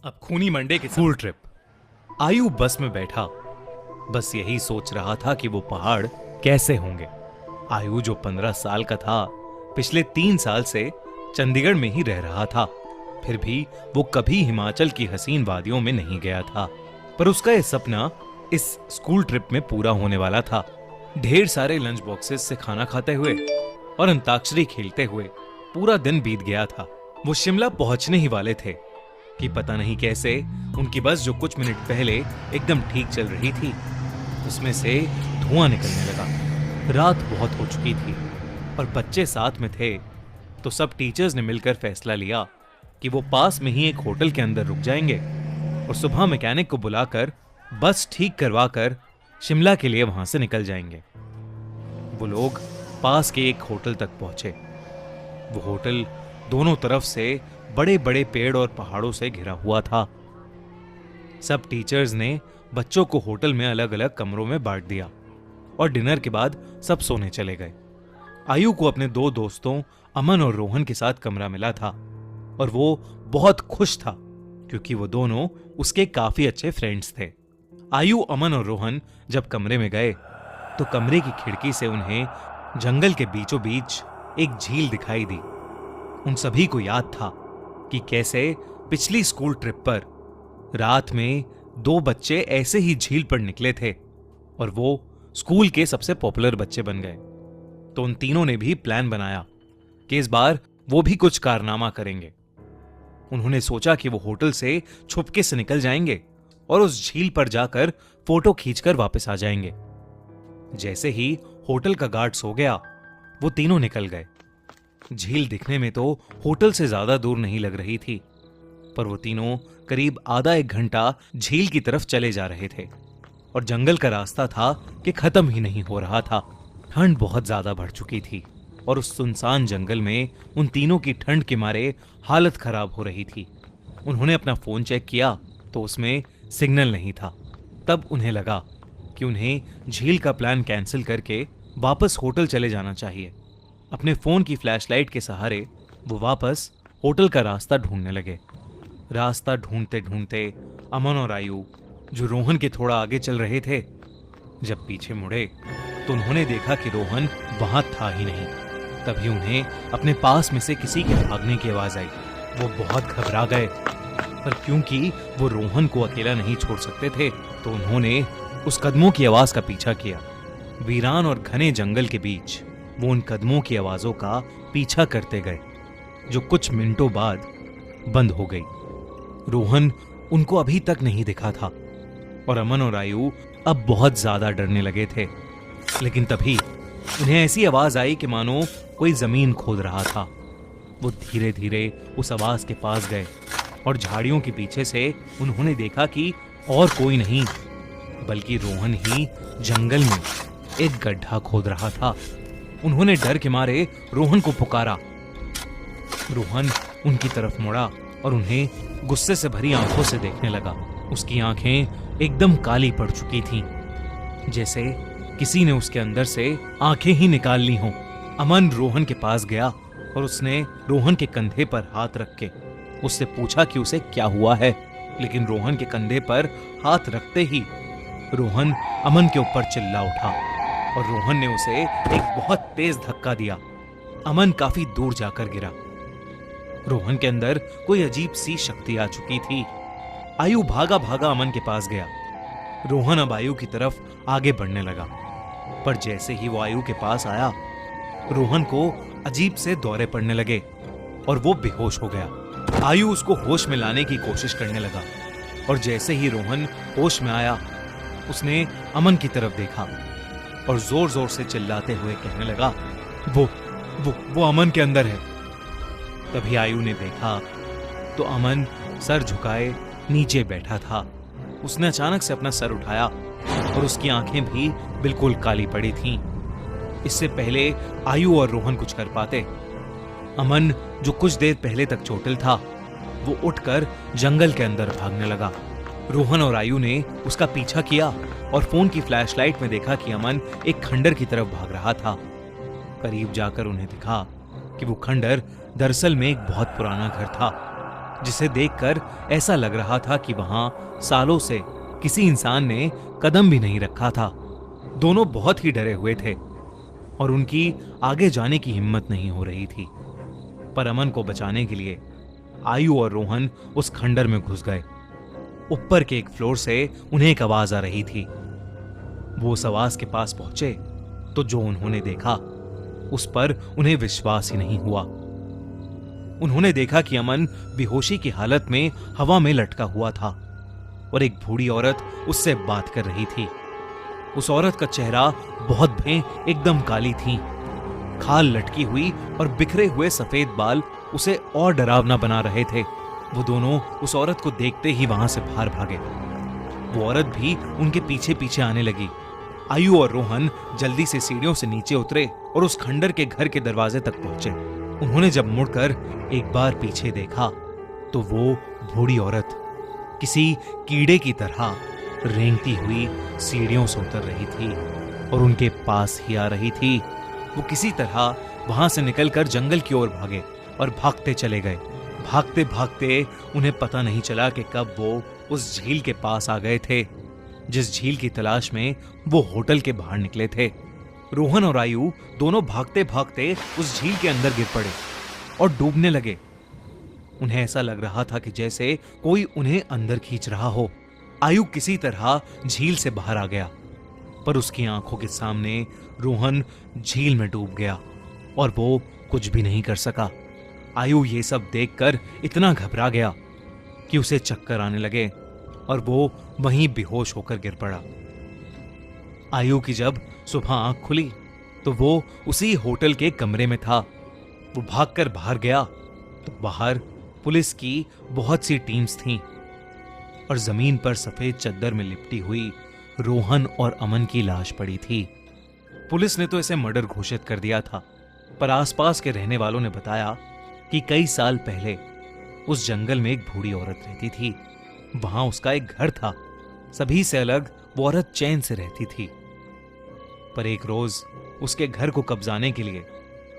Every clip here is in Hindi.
अब खूनी मंडे के स्कूल ट्रिप। आयु बस में बैठा बस यही सोच रहा था कि वो पहाड़ कैसे होंगे। आयु जो 15 साल का था, पिछले 3 साल से चंडीगढ़ में ही रह रहा था। फिर भी वो कभी हिमाचल की हसीन वादियों में नहीं गया था। पर उसका यह सपना इस स्कूल ट्रिप में पूरा होने वाला था। ढेर सारे लंच बॉक्सेस से खाना खाते हुए और अंताक्षरी खेलते हुए पूरा दिन बीत गया था। वो शिमला पहुंचने ही वाले थे कि पता नहीं कैसे उनकी बस जो कुछ मिनट पहले एकदम ठीक चल रही थी, उसमें से धुआं निकलने लगा। रात बहुत हो चुकी थी और बच्चे साथ में थे, तो सब टीचर्स ने मिलकर फैसला लिया कि वो पास में ही एक होटल के अंदर रुक जाएंगे और सुबह मैकेनिक को बुलाकर बस ठीक करवा कर शिमला के लिए वहां से निकल जाएंगे। वो लोग पास के एक होटल तक पहुंचे। वो होटल दोनों तरफ से बड़े बड़े पेड़ और पहाड़ों से घिरा हुआ था। सब टीचर्स ने बच्चों को होटल में अलग अलग कमरों में बांट दिया और डिनर के बाद सब सोने चले गए। आयु को अपने 2 दोस्तों अमन और रोहन के साथ कमरा मिला था और वो बहुत खुश था क्योंकि वो दोनों उसके काफी अच्छे फ्रेंड्स थे। आयु, अमन और रोहन जब कमरे में गए तो कमरे की खिड़की से उन्हें जंगल के बीचों बीच एक झील दिखाई दी। उन सभी को याद था कि कैसे पिछली स्कूल ट्रिप पर रात में 2 बच्चे ऐसे ही झील पर निकले थे और वो स्कूल के सबसे पॉपुलर बच्चे बन गए। तो उन तीनों ने भी प्लान बनाया कि इस बार वो भी कुछ कारनामा करेंगे। उन्होंने सोचा कि वो होटल से छुपके से निकल जाएंगे और उस झील पर जाकर फोटो खींचकर वापस आ जाएंगे। जैसे ही होटल का गार्ड सो गया, वो तीनों निकल गए। झील दिखने में तो होटल से ज्यादा दूर नहीं लग रही थी, पर वो तीनों करीब आधा 1 घंटा झील की तरफ चले जा रहे थे और जंगल का रास्ता था कि खत्म ही नहीं हो रहा था। ठंड बहुत ज्यादा बढ़ चुकी थी और उस सुनसान जंगल में उन तीनों की ठंड के मारे हालत खराब हो रही थी। उन्होंने अपना फोन चेक किया तो उसमें सिग्नल नहीं था। तब उन्हें लगा कि उन्हें झील का प्लान कैंसिल करके वापस होटल चले जाना चाहिए। अपने फोन की फ्लैशलाइट के सहारे वो वापस होटल का रास्ता ढूंढने लगे। रास्ता ढूंढते ढूंढते अमन और आयु, जो रोहन के थोड़ा आगे चल रहे थे, जब पीछे मुड़े तो उन्होंने देखा कि रोहन वहां था ही नहीं। तभी उन्हें अपने पास में से किसी के भागने की आवाज आई। वो बहुत घबरा गए, पर क्योंकि वो रोहन को अकेला नहीं छोड़ सकते थे तो उन्होंने उस कदमों की आवाज का पीछा किया। वीरान और घने जंगल के बीच वो उन कदमों की आवाजों का पीछा करते गए, जो कुछ मिनटों बाद बंद हो गई। रोहन उनको अभी तक नहीं दिखा था और अमन और आयु अब बहुत ज्यादा डरने लगे थे। लेकिन तभी उन्हें ऐसी आवाज आई कि मानो कोई जमीन खोद रहा था। वो धीरे धीरे उस आवाज के पास गए और झाड़ियों के पीछे से उन्होंने देखा कि और कोई नहीं बल्कि रोहन ही जंगल में एक गड्ढा खोद रहा था। उन्होंने डर के मारे रोहन को पुकारा। रोहन उनकी तरफ मुड़ा और उन्हें गुस्से से भरी आंखों से देखने लगा। उसकी आंखें एकदम काली पड़ चुकी थीं, जैसे किसी ने उसके अंदर से आंखें ही निकाल ली हों। अमन रोहन के पास गया और उसने रोहन के कंधे पर हाथ रख के उससे पूछा कि उसे क्या हुआ है। लेकिन रोहन के कंधे पर हाथ रखते ही रोहन अमन के ऊपर चिल्ला उठा और रोहन ने उसे एक बहुत तेज धक्का दिया। अमन काफी दूर जाकर गिरा। रोहन के अंदर कोई अजीब सी शक्ति आ चुकी थी। आयु भागा भागा अमन के पास गया। रोहन अब आयु की तरफ आगे बढ़ने लगा, पर जैसे ही वो आयु के पास आया, रोहन को अजीब से दौरे पड़ने लगे और वो बेहोश हो गया। आयु उसको होश में लाने की कोशिश करने लगा और जैसे ही रोहन होश में आया, उसने अमन की तरफ देखा और जोर जोर से चिल्लाते हुए कहने लगा, वो अमन के अंदर है। तभी आयु ने देखा तो अमन सर झुकाए नीचे बैठा था। उसने अचानक से अपना सर उठाया और उसकी आंखें भी बिल्कुल काली पड़ी थीं। इससे पहले आयु और रोहन कुछ कर पाते, अमन, जो कुछ देर पहले तक चोटिल था, वो उठकर जंगल के अंदर भागने लगा। रोहन और आयु ने उसका पीछा किया और फोन की फ्लैशलाइट में देखा कि अमन एक खंडर की तरफ भाग रहा था। करीब जाकर उन्हें दिखा कि वो खंडर दरअसल में एक बहुत पुराना घर था, जिसे देखकर ऐसा लग रहा था कि वहां सालों से किसी इंसान ने कदम भी नहीं रखा था। दोनों बहुत ही डरे हुए थे और उनकी आगे जाने की हिम्मत नहीं हो रही थी। पर अमन को बचाने के लिए आयु और रोहन उस खंडर में घुस गए। ऊपर के एक फ्लोर से उन्हें एक आवाज आ रही थी। वो उस आवाज के पास पहुंचे तो जो उन्होंने देखा उस पर उन्हें विश्वास ही नहीं हुआ। उन्होंने देखा कि अमन बेहोशी की हालत में हवा में लटका हुआ था और एक बूढ़ी औरत उससे बात कर रही थी। उस औरत का चेहरा बहुत भयंकर, एकदम काली थी। खाल लटकी हुई और बिखरे हुए सफेद बाल उसे और डरावना बना रहे थे। वो दोनों उस औरत को देखते ही वहां से बाहर भागे। वो औरत भी उनके पीछे पीछे आने लगी। आयु और रोहन जल्दी से सीढ़ियों से नीचे उतरे और उस खंडर के घर के दरवाजे तक पहुंचे। उन्होंने जब मुड़कर एक बार पीछे देखा तो वो बूढ़ी औरत किसी कीड़े की तरह रेंगती हुई सीढ़ियों से उतर रही थी और उनके पास ही आ रही थी। वो किसी तरह वहां से निकलकर जंगल की ओर भागे और भागते चले गए। भागते भागते उन्हें पता नहीं चला कि कब वो उस झील के पास आ गए थे, जिस झील की तलाश में वो होटल के बाहर निकले थे। रोहन और आयु दोनों भागते भागते उस झील के अंदर गिर पड़े और डूबने लगे। उन्हें ऐसा लग रहा था कि जैसे कोई उन्हें अंदर खींच रहा हो। आयु किसी तरह झील से बाहर आ गया, पर उसकी आंखों के सामने रोहन झील में डूब गया और वो कुछ भी नहीं कर सका। आयु ये सब देखकर इतना घबरा गया कि उसे चक्कर आने लगे और वो वहीं बेहोश होकर गिर पड़ा। आयु की जब सुबह आंख खुली तो वो उसी होटल के कमरे में था। वो भागकर बाहर गया तो बाहर पुलिस की बहुत सी टीम्स थीं और जमीन पर सफेद चद्दर में लिपटी हुई रोहन और अमन की लाश पड़ी थी। पुलिस ने तो इसे मर्डर घोषित कर दिया था, पर आसपास के रहने वालों ने बताया कि कई साल पहले उस जंगल में एक बूढ़ी औरत रहती थी। वहां उसका एक घर था। सभी से अलग वो औरत चैन से रहती थी। पर एक रोज उसके घर को कब्जाने के लिए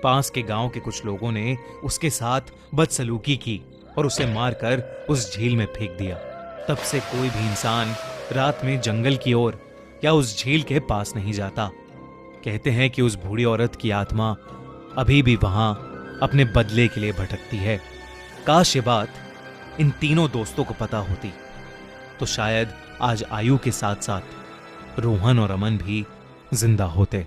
पास के गांव के कुछ लोगों ने उसके साथ बदसलूकी की और उसे मारकर उस झील में फेंक दिया। तब से कोई भी इंसान रात में जंगल की ओर या उस झील के पास नहीं जाता। कहते हैं कि उस बूढ़ी औरत की आत्मा अभी भी वहां अपने बदले के लिए भटकती है। काश ये बात इन तीनों दोस्तों को पता होती तो शायद आज आयु के साथ साथ रोहन और अमन भी जिंदा होते।